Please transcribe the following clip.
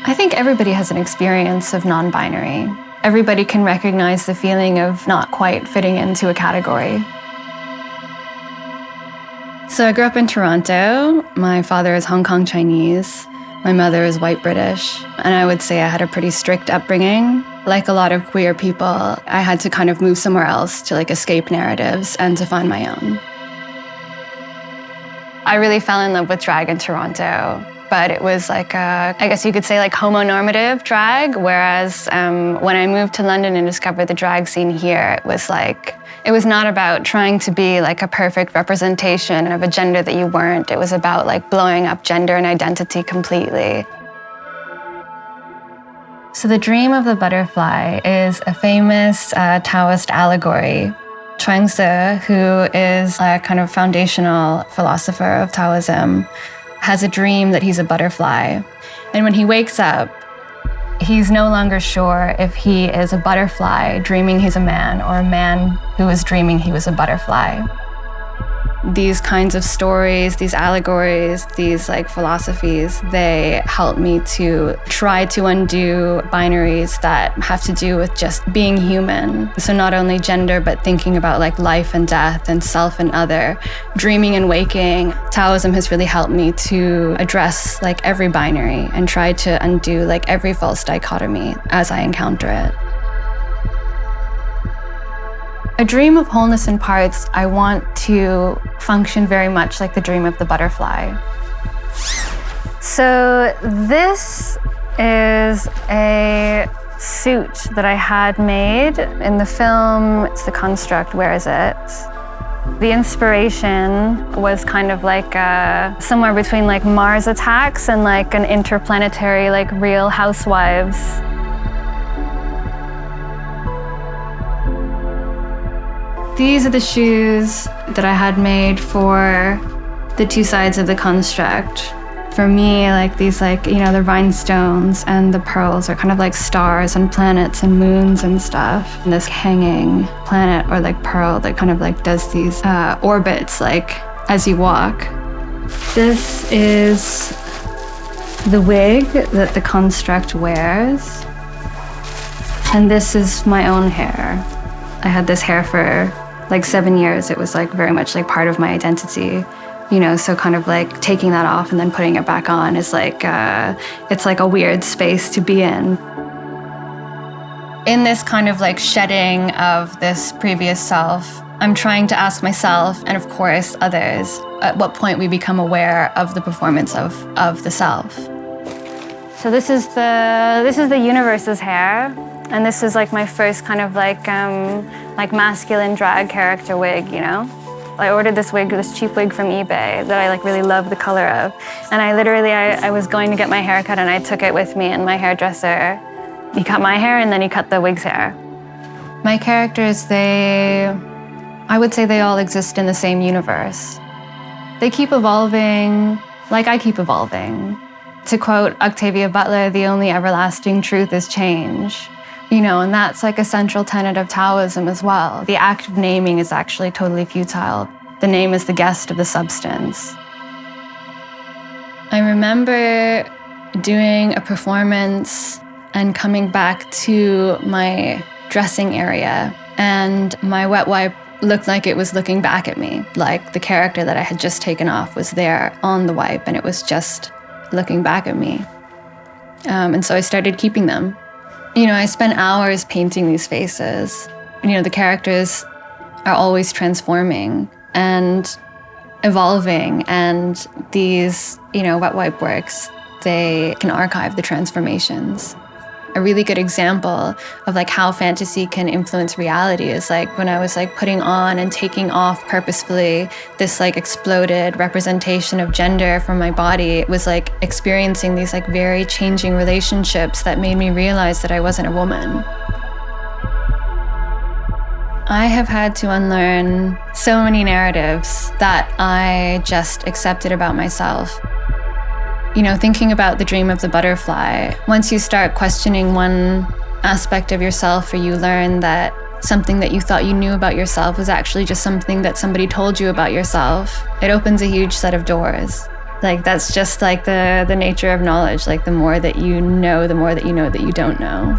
I think everybody has an experience of non-binary. Everybody can recognize the feeling of not quite fitting into a category. So I grew up in Toronto. My father is Hong Kong Chinese. My mother is white British. And I would say I had a pretty strict upbringing. Like a lot of queer people, I had to kind of move somewhere else to escape narratives and to find my own. I really fell in love with drag in Toronto, but it was I guess you could say homonormative drag, whereas when I moved to London and discovered the drag scene here, it was not about trying to be a perfect representation of a gender that you weren't. It was about blowing up gender and identity completely. So the dream of the butterfly is a famous Taoist allegory. Chuang-Tzu, who is a kind of foundational philosopher of Taoism, has a dream that he's a butterfly. And when he wakes up, he's no longer sure if he is a butterfly dreaming he's a man or a man who is dreaming he was a butterfly. These kinds of stories, these allegories, these philosophies, they help me to try to undo binaries that have to do with just being human. So not only gender, but thinking about life and death and self and other, dreaming and waking. Taoism has really helped me to address every binary and try to undo every false dichotomy as I encounter it. A dream of wholeness in parts, I want to function very much like the dream of the butterfly. So this is a suit that I had made in the film. It's The Construct, Where Is It? The inspiration was kind of somewhere between Mars Attacks and an interplanetary Real Housewives. These are the shoes that I had made for the two sides of the construct. For me, these the rhinestones and the pearls are kind of stars and planets and moons and stuff. And this hanging planet or pearl that kind of does these orbits as you walk. This is the wig that the construct wears. And this is my own hair. I had this hair for 7 years. It was very much part of my identity, so kind of taking that off and then putting it back on is it's a weird space to be in. In this kind of shedding of this previous self, I'm trying to ask myself, and of course others, at what point we become aware of the performance of the self. So this is the universe's hair. And this is my first kind of masculine drag character wig, I ordered this cheap wig from eBay that I really love the color of. And I was going to get my hair cut and I took it with me, and my hairdresser, he cut my hair and then he cut the wig's hair. My characters, I would say they all exist in the same universe. They keep evolving like I keep evolving. To quote Octavia Butler, the only everlasting truth is change. And that's a central tenet of Taoism as well. The act of naming is actually totally futile. The name is the guest of the substance. I remember doing a performance and coming back to my dressing area, and my wet wipe looked like it was looking back at me, the character that I had just taken off was there on the wipe, and it was just looking back at me. And so I started keeping them. I spent hours painting these faces. The characters are always transforming and evolving, and these, wet wipe works, they can archive the transformations. A really good example of how fantasy can influence reality is when I was putting on and taking off purposefully this exploded representation of gender from my body. It was experiencing these very changing relationships that made me realize that I wasn't a woman. I have had to unlearn so many narratives that I just accepted about myself. Thinking about the dream of the butterfly, once you start questioning one aspect of yourself, or you learn that something that you thought you knew about yourself was actually just something that somebody told you about yourself, it opens a huge set of doors. Like that's just like the nature of knowledge. Like the more that you know, the more that you know that you don't know.